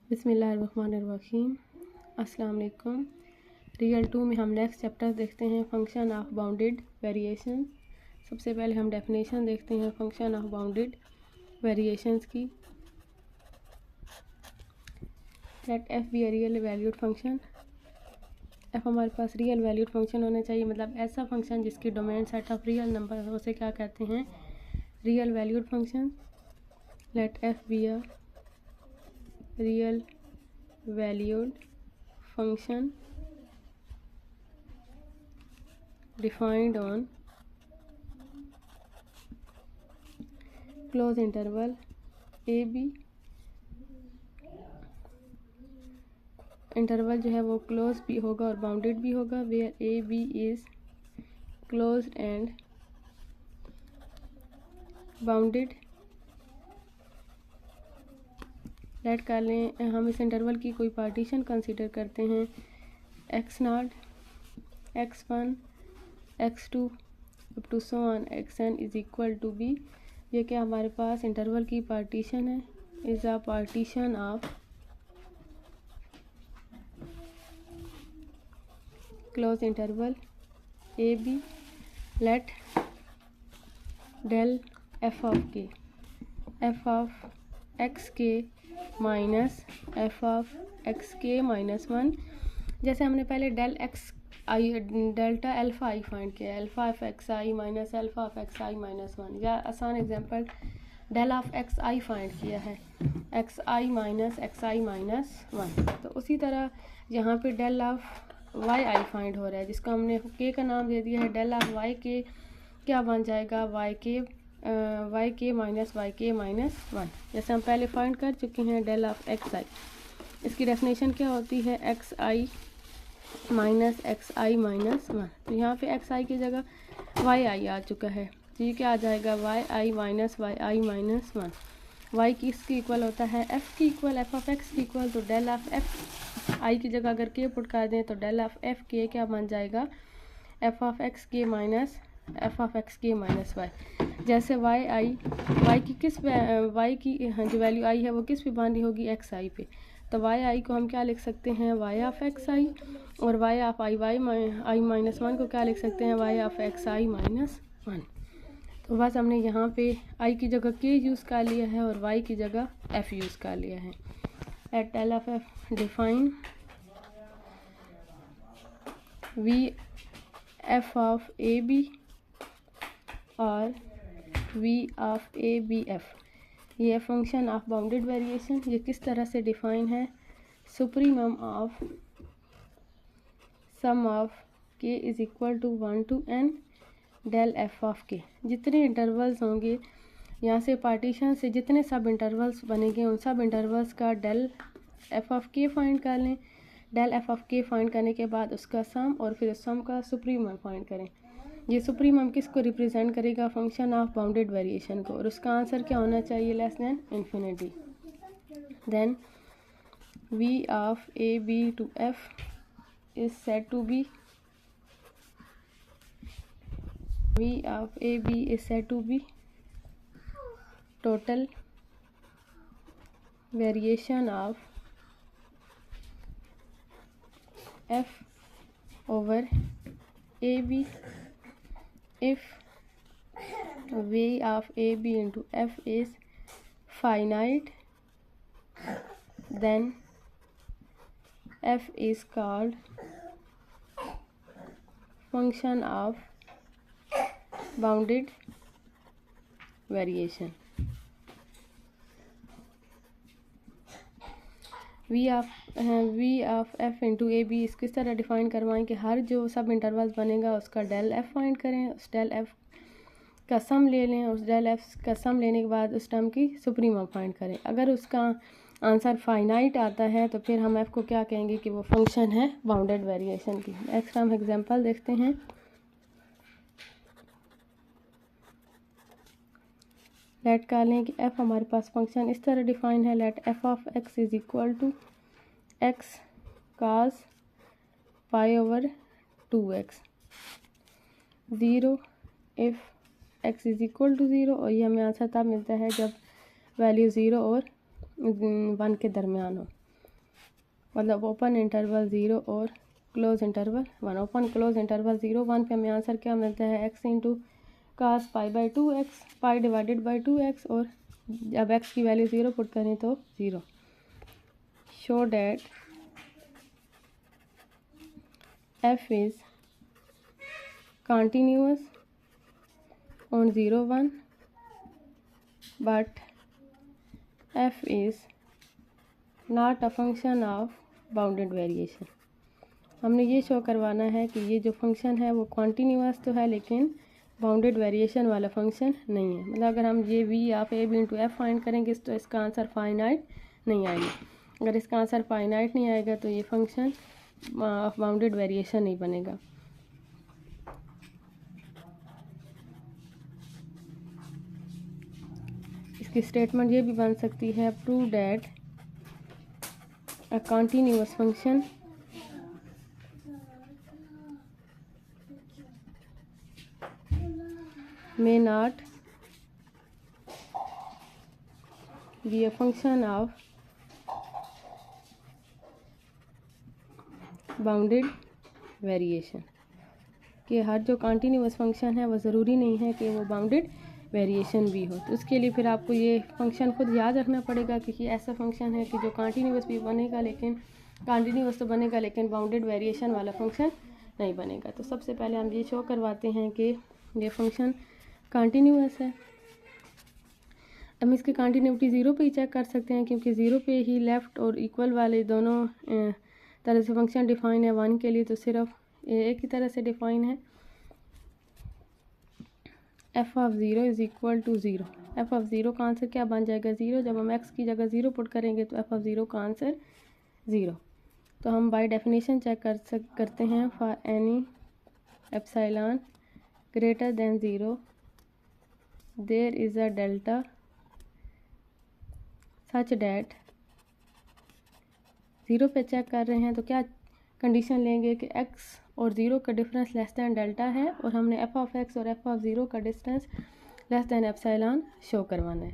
बिस्मिल्लाहिर्रहमानिर्रहीम। अस्सलाम वालेकुम। रियल 2 में हम नेक्स्ट चैप्टर देखते हैं फंक्शन ऑफ बाउंडेड वेरिएशन। सबसे पहले हम डेफिनेशन देखते हैं फंक्शन ऑफ बाउंडेड वेरिएशंस की। Let f be a real valued function. F हमारे पास रियल वैल्यूड फंक्शन होना चाहिए, मतलब ऐसा फंक्शन जिसकी domain set of real number हो, उसे क्या कहते हैं? Real valued function. Let f be a real valued function defined on close interval a b। Interval जो है वो क्लोज भी होगा और बाउंडेड भी होगा, where a b is closed and bounded. Let कर लें हम इस इंटरवल की कोई पार्टीशन कंसीडर करते हैं, x0, x1, x2 up to so on xn is equal to b। ये क्या हमारे पास इंटरवल की पार्टीशन है, is a partition of close interval a b. Let del f of k, f of x k minus f of x k minus 1। जैसे हमने पहले del x i delta alpha i find किया, alpha of x i minus alpha of x i minus 1, या आसान example del of x i find किया है, x i minus x i minus 1। तो उसी तरह यहाँ पे del of y i find हो रहा है, जिसको हमने के का नाम दे दिया है डेल ऑफ वाई के। क्या बन जाएगा? वाई के माइनस वाई के माइनस 1, जैसे हम पहले फाइंड कर चुके हैं डेल ऑफ एक्स आई। इसकी डेफिनेशन क्या होती है? X i minus x i minus 1। तो यहाँ पे एक्स आई की जगह वाई आई आ चुका है, तो ये क्या आ जाएगा? वाई आई माइनस वाई आई माइनस 1। वाई की इसकी इक्वल होता है एफ की इक्वल, एफ ऑफ एक्स की इक्वल। तो डेल ऑफ एफ आई की जगह अगर के पुट कर दें तो डेल ऑफ एफ के क्या बन जाएगा? F of x k minus f of x k minus Y. जैसे वाई की जो वैल्यू आई है वो किस पे बांधी होगी? एक्स आई पे। तो वाई आई को हम क्या लिख सकते हैं? Y of x i. और y of i i minus 1 को क्या लिख सकते हैं? Y of x i minus 1। तो बस हमने यहाँ पे आई की जगह के यूज़ कर लिया है और वाई की जगह एफ यूज़ कर लिया है। At del of f define v f of a b और v of a b f, ये फंक्शन ऑफ बाउंडेड वेरिएशन। ये किस तरह से डिफाइन है? Supremum of sum of k is equal to 1 to n del f of k. जितने intervals होंगे यहाँ से पार्टीशन से जितने सब इंटरवल्स बनेंगे उन सब इंटरवल्स का डेल एफ ऑफ के फाइंड कर लें। डेल एफ ऑफ के फाइंड करने के बाद उसका सम और फिर उस सम का सुप्रीमम फाइंड करें। ये सुप्रीमम किसको रिप्रेजेंट करेगा? फंक्शन ऑफ बाउंडेड वेरिएशन को। और उसका आंसर क्या होना चाहिए? Less than infinity. Then v of a b to f is said to be, v of a b is said to be total variation of f over a b. if v of ab into f is finite, then f is called function of bounded variation। v of f into a b इस किस तरह define करवाएं कि हर जो सब intervals बनेगा उसका del F find करें, उस डेल एफ का सम ले लें, उस डेल एफ का सम लेने के बाद उस टर्म की सुप्रीमम फाइंड करें। अगर उसका आंसर फाइनाइट आता है तो फिर हम एफ को क्या कहेंगे कि वो फंक्शन है बाउंडेड वेरिएशन की। नेक्स्ट हम एग्जांपल देखते हैं। लेट कर लें कि एफ हमारे पास फंक्शन इस तरह डिफाइन है, let f of x is equal to x cos pi over 2x 0 if x is equal to 0। और ये हमें आंसर तब मिलता है जब वैल्यू 0 और 1 के दरमियान हो। मतलब ओपन इंटरवल 0 और close interval 1। Open close interval 0 1 पे हमें आंसर क्या मिलता है, x into cos pi by 2x, pi divided by 2x, और जब x की वैल्यू 0 पुट करें तो 0। Show that f is continuous on 0 1 but f is not a function of bounded variation। हमने ये शो करवाना है कि ये जो फंक्शन है वो कॉन्टीन्यूअस तो है लेकिन बाउंडेड वेरिएशन वाला फंक्शन नहीं है। मतलब अगर हम ये v आप a b into F find करेंगे तो इसका आंसर फाइनाइट नहीं आएगा। अगर इसका आंसर फाइनाइट नहीं आएगा तो ये फंक्शन ऑफ बाउंडेड वेरिएशन नहीं बनेगा। इसकी स्टेटमेंट ये भी बन सकती है, prove that a continuous function may not be a function of bounded variation, कि हर जो कॉन्टीन्यूअस फंक्शन है वो ज़रूरी नहीं है कि वो बाउंडेड वेरिएशन भी हो। तो उसके लिए फिर आपको ये फंक्शन खुद याद रखना पड़ेगा कि ये ऐसा फंक्शन है कि जो कॉन्टीन्यूअस भी बनेगा लेकिन कॉन्टीन्यूअस तो बनेगा लेकिन बाउंडेड वेरिएशन वाला फंक्शन नहीं बनेगा। तो सबसे पहले हम ये शो करवाते हैं कि ये फंक्शन कॉन्टीन्यूअस है। हम इसकी कॉन्टीन्यूटी 0 पे ही चेक कर सकते हैं क्योंकि 0 पे ही लेफ़्ट और इक्वल वाले दोनों तरह से फंक्शन डिफ़ाइन है। 1 के लिए तो सिर्फ एक ही तरह से डिफ़ाइन है, f of 0 is equal to 0। F of 0 का आंसर क्या बन जाएगा, 0। जब हम एक्स की जगह 0 पुट करेंगे तो एफ ऑफ 0 का आंसर 0। तो हम बाय डेफिनेशन चेक करते हैं, for any epsilon greater than 0 there is a delta such that 0 पे चेक कर रहे हैं तो क्या कंडीशन लेंगे कि x और 0 का डिफरेंस लेस दैन डेल्टा है और हमने f ऑफ x और f ऑफ 0 का distance less than epsilon show करवाना है।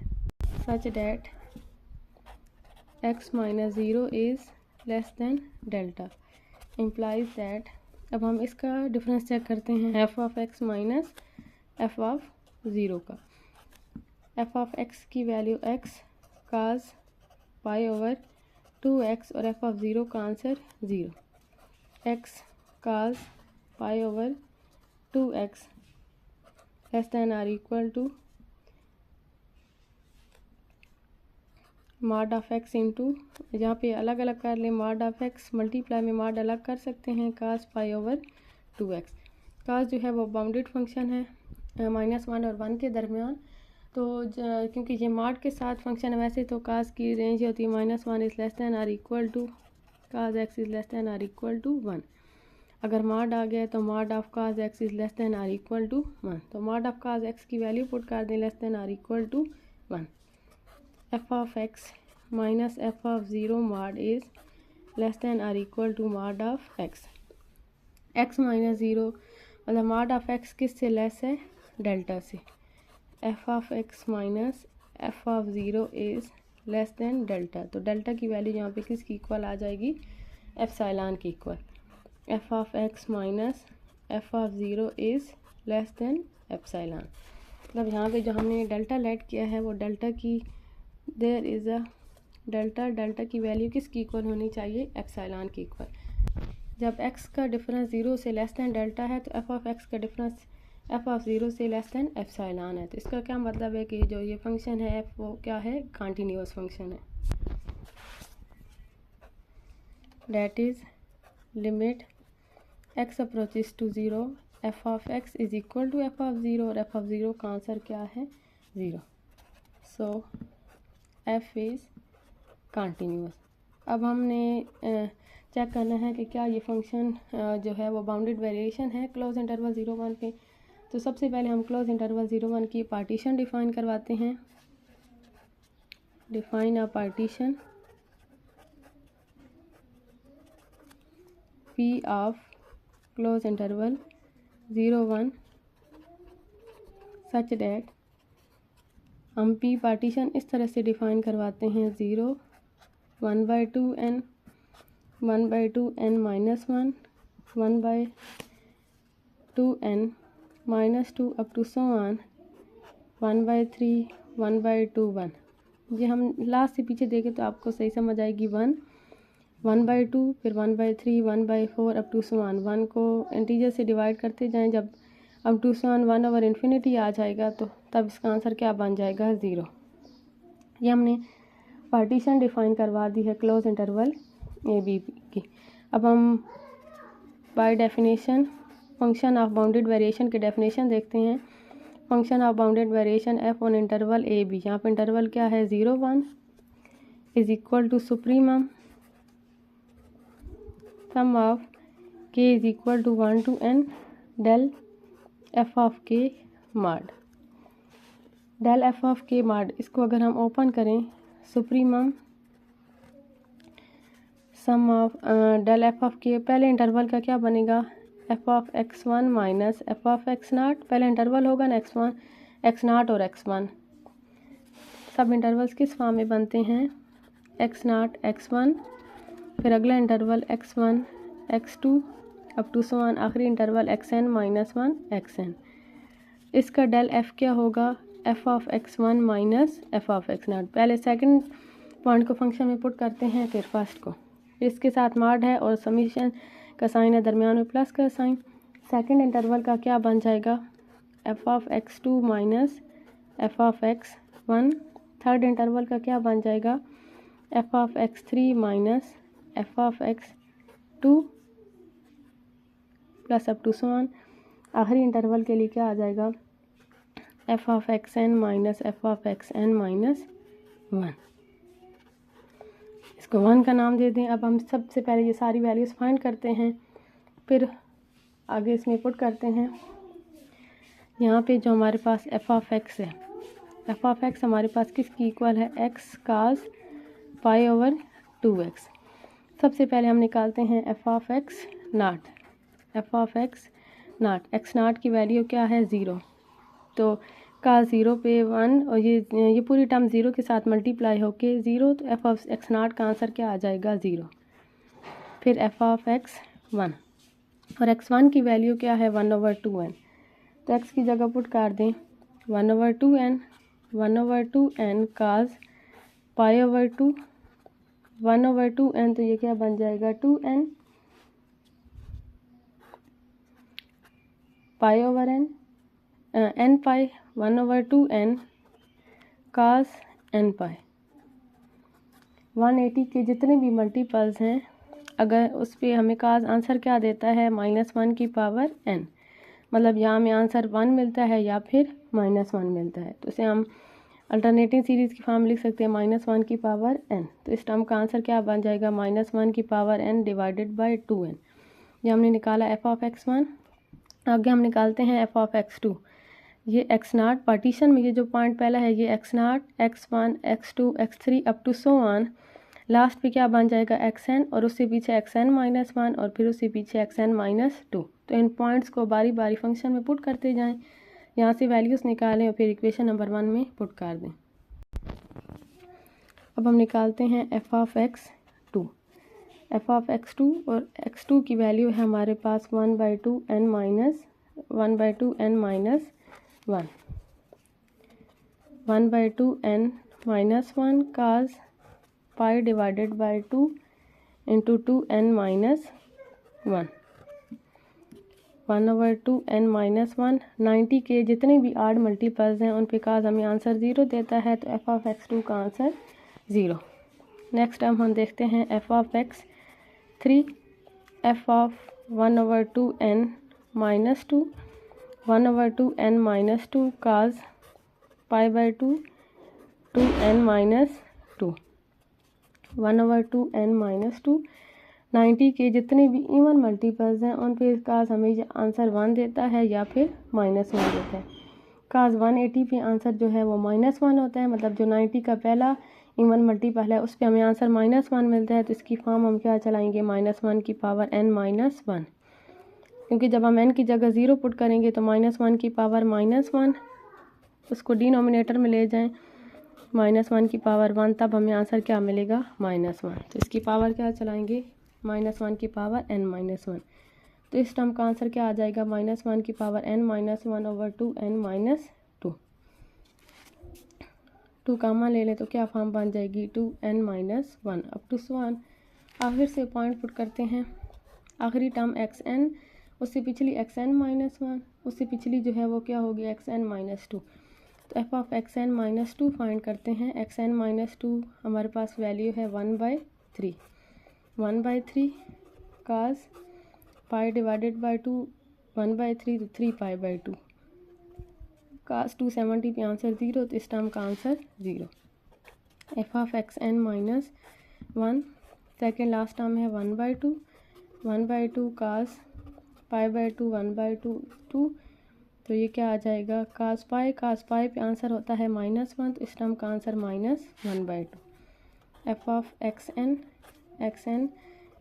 Such that x minus 0 is less than delta implies that, अब हम इसका डिफरेंस चेक करते हैं, f of x minus f of 0 का। f ऑफ x की value x cos pi over 2x और f ऑफ 0 का answer 0। x cos pi over 2x less than or equal to mod of x into, जहाँ पे अलग अलग कर लें मॉड ऑफ x मल्टीप्लाई में मॉड अलग कर सकते हैं, काज पाई ओवर 2x। काज जो है वो बाउंडेड फंक्शन है -1 और 1 के दरमियान। तो क्योंकि ये मॉड के साथ फंक्शन है, वैसे तो काज की रेंज होती है -1 is less than or equal to cos x is less than or equal to 1। अगर मॉड आ गया तो mod of cos x is less than or equal to 1। तो मॉड ऑफ काज x की वैल्यू पुट कर दें less than or equal to 1। f of x minus f of 0 mod is less than or equal to mod of x। x minus 0 मतलब mod of x किस से less है, delta से। f of x minus f of 0 is less than delta, तो delta की value यहाँ पे किसकी इक्वल आ जाएगी, एप्सिलॉन की equal. f of x minus f of 0 is less than epsilon, मतलब यहाँ पे जो हमने डेल्टा लेट किया है वो डेल्टा की देयर इज़ अ डेल्टा की वैल्यू किसकी इक्वल होनी चाहिए, एप्सिलॉन की इक्वल। जब x का डिफरेंस 0 से लेस दैन डेल्टा है तो f ऑफ x का डिफरेंस f ऑफ 0 से लेस दैन एप्सिलॉन है। तो इसका क्या मतलब है कि जो ये फंक्शन है f वो क्या है, कॉन्टीन्यूअस फंक्शन है। That is limit x approaches to 0 f of x is equal to f of 0 और f ऑफ 0 का आंसर क्या है, 0। सो f इज़ कॉन्टीन्यूअस। अब हमने चेक करना है कि क्या ये फंक्शन जो है वो बाउंडेड वेरिएशन है क्लोज इंटरवल 0 1 पे। तो सबसे पहले हम क्लोज इंटरवल 0 1 की पार्टीशन डिफ़ाइन करवाते हैं। Define a partition p of close interval 0 1 such that, हम p पार्टीशन इस तरह से डिफ़ाइन करवाते हैं 0 1/2n 1/2n minus 1, 1/2n minus 2 up to so on 1/3, 1/2, 1। ये हम लास्ट से पीछे देखें तो आपको सही समझ आएगी। 1, 1/2, फिर 1/3, 1/4 अप टू सो ऑन। 1 को इंटीजर से डिवाइड करते जाएं, जब अप टू सो ऑन 1/∞ आ जाएगा तो तब इसका आंसर क्या बन जाएगा? 0। ये हमने पार्टीशन डिफाइन करवा दी है क्लोज इंटरवल ए बी की। अब हम by definition function of bounded variation के डेफिनेशन देखते हैं। Function of bounded variation f on interval a b, यहाँ पर इंटरवल क्या है? 0, 1 is equal to supremum sum of k is equal to 1 to n del f of k mod. Del f of k mod, इसको अगर हम open करें, supremum sum of del f of k, पहले interval का क्या बनेगा? F of x1 minus f of x0। पहले interval होगा ना x1, x0 और x1। सब इंटरवल्स किस फॉर्म में बनते हैं? x0, x1, फिर अगला interval x1, x2 up to so on, आखिरी इंटरवल xn माइनस 1, xn। इसका डेल f क्या होगा? F of x1 minus f of x0। पहले सेकंड पॉइंट को फंक्शन में पुट करते हैं, फिर फर्स्ट को। इसके साथ मॉड है और समीशन का साइन है, दरमियान में प्लस का साइन। सेकंड इंटरवल का क्या बन जाएगा? F of x2 minus f of x1। Third interval का क्या बन जाएगा? F of x3 minus f of x2 plus up to so on. आखिरी इंटरवल के लिए क्या आ जाएगा? F of xn minus f of xn minus 1। इसको 1 का नाम दे दें। अब हम सबसे पहले ये सारी वैल्यूज़ फाइंड करते हैं, फिर आगे इसमें पुट करते हैं। यहाँ पे जो हमारे पास एफ ऑफ x है, एफ ऑफ x हमारे पास किसकी इक्वल है? x cos π/2x। सबसे पहले हम निकालते हैं F of x not. F of x not, x not की वैल्यू क्या है? 0। तो का 0 पे 1 और ये पूरी टर्म 0 के साथ मल्टीप्लाई होके 0, तो एफ ऑफ x नॉट का आंसर क्या आ जाएगा? 0। फिर एफ ऑफ x1 और x1 की वैल्यू क्या है? 1/2n। तो x की जगह पुट कर दें 1/2n, 1/2n cos π/2, 1/2n, तो ये क्या बन जाएगा? 2n π/n, n पाई 1/2n cos n पाई। 180 के जितने भी मल्टीपल्स हैं, अगर उस पर हमें काज आंसर क्या देता है? -1 की पावर n। मतलब यहाँ हमें आंसर 1 मिलता है या फिर -1 मिलता है। तो इसे हम अल्टरनेटिंग सीरीज़ की फॉर्म लिख सकते हैं -1 की पावर n। तो इस टर्म का आंसर क्या बन जाएगा? -1 की power n divided by 2n। ये हमने निकाला एफ ऑफ x1। आगे हम निकालते हैं एफ ऑफ x2। ये x नॉट पार्टीशन में, ये जो पॉइंट पहला है ये x naught, x1, x2, x3 up to so on. Last पे क्या बन जाएगा? xn, और उससे पीछे xn माइनस 1, और फिर उससे पीछे xn माइनस 2। तो इन पॉइंट्स को बारी बारी फंक्शन में पुट करते जाएं, यहाँ से वैल्यूज़ निकालें और फिर इक्वेशन नंबर 1 में पुट कर दें। अब हम निकालते हैं F of x2। F of x2 और x2 की वैल्यू है हमारे पास 1/2n minus 1/2n minus 1, 1/2n minus 1 cos pi divided by 2 into 2n minus 1, 1/2n minus 1। 90 के जितने भी आड मल्टीपल्स हैं उन पे काज हमें आंसर 0 देता है, तो एफ ऑफ x2 का आंसर 0। नेक्स्ट हम देखते हैं F of x3। F of 1/2n minus 2, 1/2n minus 2 cos π/2 2n minus 2, 1/2n minus 2। 90 के जितने भी इवन मल्टीपल्स हैं उन पे काज हमें आंसर 1 देता है या फिर -1 देता है। काज 180 पे आंसर जो है वो -1 होता है, मतलब जो 90 का पहला इवन मल्टीपल है उस पे हमें आंसर -1 मिलता है। तो इसकी फॉर्म हम क्या चलाएंगे? -1 की पावर n माइनस 1, क्योंकि जब हम n की जगह 0 पुट करेंगे तो -1 की पावर -1 उसको डिनोमिनेटर में ले जाएं, -1 की पावर 1, तब हमें आंसर क्या मिलेगा? -1। तो इसकी पावर क्या चलाएंगे? -1 की पावर n-1। तो इस टर्म का आंसर क्या आ जाएगा, -1 की पावर n-1/2n-2। 2 कामा ले लें तो क्या फॉर्म बन जाएगी, 2n-1 अप टू सवान। आखिर से पॉइंट पुट करते हैं। आखिरी टर्म xn, उससे पिछली xn-1, उससे पिछली जो है वो क्या होगी, xn-2। तो f ऑफ xn-2 फाइंड करते हैं। xn-2 हमारे पास वैल्यू है 1/3। 1/3 cos पाई डिवाइडेड बाई 2, 1/3 तो 3π/2। cos 270 पे आंसर 0, तो इस टर्म का answer 0। f of xn-1 second last term है 1/2। 1/2 cos π/2, 1/2 2, तो ये क्या आ जाएगा, cos पाई पे आंसर होता है -1, तो इस टर्म का आंसर -1/2। f ऑफ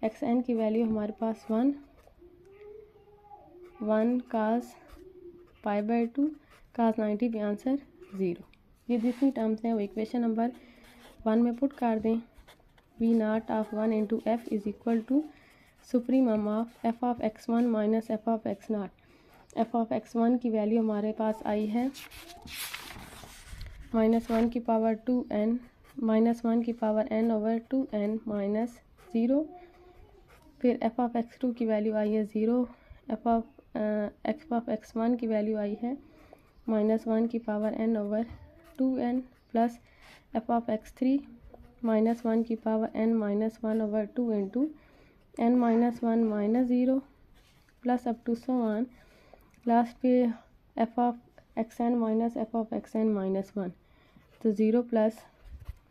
xn की वैल्यू हमारे पास 1 cos π/2, cos 90 पे आंसर 0। ये जितनी टर्म्स हैं वो इक्वेशन नंबर 1 में पुट कर दें। V0 of 1 into f is equal to supremum of f of x1 minus f of x0। f of x1 की वैल्यू हमारे पास आई है -1 की पावर 2n, -1 की पावर n/2n माइनस 0। फिर f ऑफ x2 की वैल्यू आई है 0। f ऑफ x1 की value आई है -1 की power n/2n plus f of x3 -1 की power n-1/2 into n-1 -0 plus up to so on. Last पे f of xn minus f of xn-1, तो 0 plus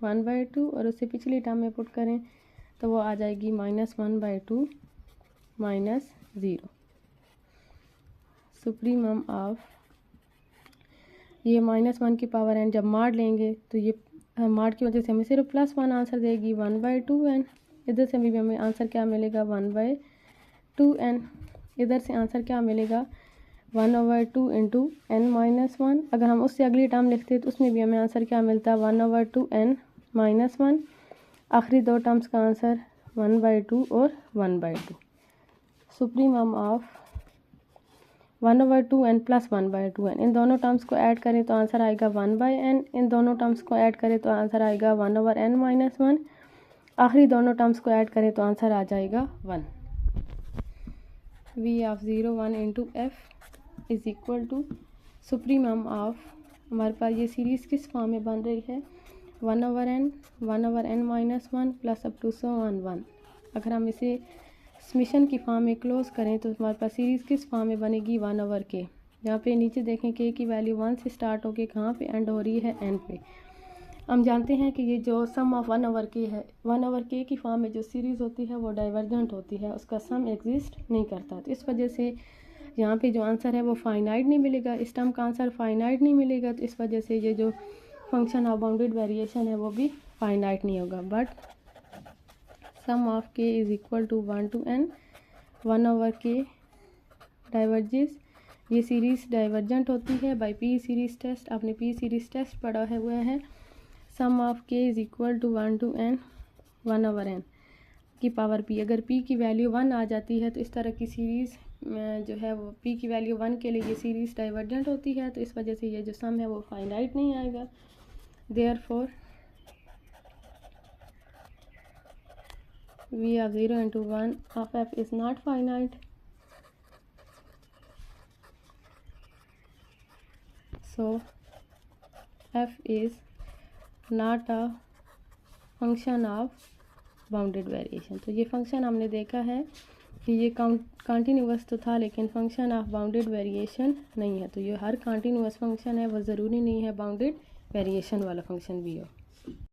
1/2 और उससे पिछली टर्म में पुट करें तो वो आ जाएगी -1/2 माइनस 0। सुप्रीमम ऑफ ये -1 की पावर n जब मार लेंगे तो ये मार की वजह से हमें सिर्फ +1 आंसर देगी 1/2n। इधर से भी हमें आंसर क्या मिलेगा, 1/2n। इधर से आंसर क्या मिलेगा, 1/2 इंटू n-1। अगर हम उससे अगली टर्म लिखते तो उसमें भी हमें आंसर क्या मिलता, 1/2n-1। आखिरी दो टर्म्स का आंसर 1/2 और 1/2। Supremum of 1/2n plus 1/2n, इन दोनों टर्म्स को ऐड करें तो आंसर आएगा 1/n। इन दोनों टर्म्स को ऐड करें तो आंसर आएगा 1/n-1। आखिरी दोनों टर्म्स को ऐड करें तो आंसर आ जाएगा 1। v of 0 1 into f is equal to supremum of, हमारे पास ये सीरीज़ किस फॉर्म में बन रही है, 1/n 1/n-1 plus up to so on 1। अगर हम इसे समेशन की फॉर्म में क्लोज करें तो हमारे पास सीरीज़ किस फॉर्म में बनेगी, 1/k। यहाँ पे नीचे देखें k की वैल्यू 1 से स्टार्ट होके कहाँ पे एंड हो रही है, n पे। हम जानते हैं कि ये जो सम ऑफ 1/k है, 1/k की फॉर्म में जो सीरीज़ होती है वो डाइवर्जेंट होती है, उसका सम एग्जिस्ट नहीं करता। तो इस वजह से यहाँ पे जो आंसर है वो फाइनाइट नहीं मिलेगा, इस टर्म का आंसर फाइनाइट नहीं मिलेगा। तो इस वजह से ये जो फंक्शन ऑफ बाउंडेड वेरिएशन है वो भी फाइनाइट नहीं होगा। But sum of k is equal to 1 to n 1/k diverges. ये सीरीज़ डाइवर्जेंट होती है बाय p सीरीज़ टेस्ट। आपने p सीरीज़ टेस्ट पढ़ा है हुआ है। Sum of k is equal to 1 to n 1/n की पावर p। अगर p की वैल्यू 1 आ जाती है तो इस तरह की सीरीज़ जो है वो p की वैल्यू 1 के लिए ये सीरीज़ डाइवर्जेंट होती है। तो इस वजह से ये जो सम है वो फाइनाइट नहीं आएगा। Therefore v of 0 into 1 of f is not finite. So f is not a function of bounded variation. तो ये फंक्शन हमने देखा है कि ये कॉन्टीन्यूअस तो था लेकिन फंक्शन ऑफ बाउंडेड वेरिएशन नहीं है। तो ये हर कॉन्टीन्यूअस फंक्शन है, वो ज़रूरी नहीं है बाउंडेड वेरिएशन वाला फंक्शन भी हो।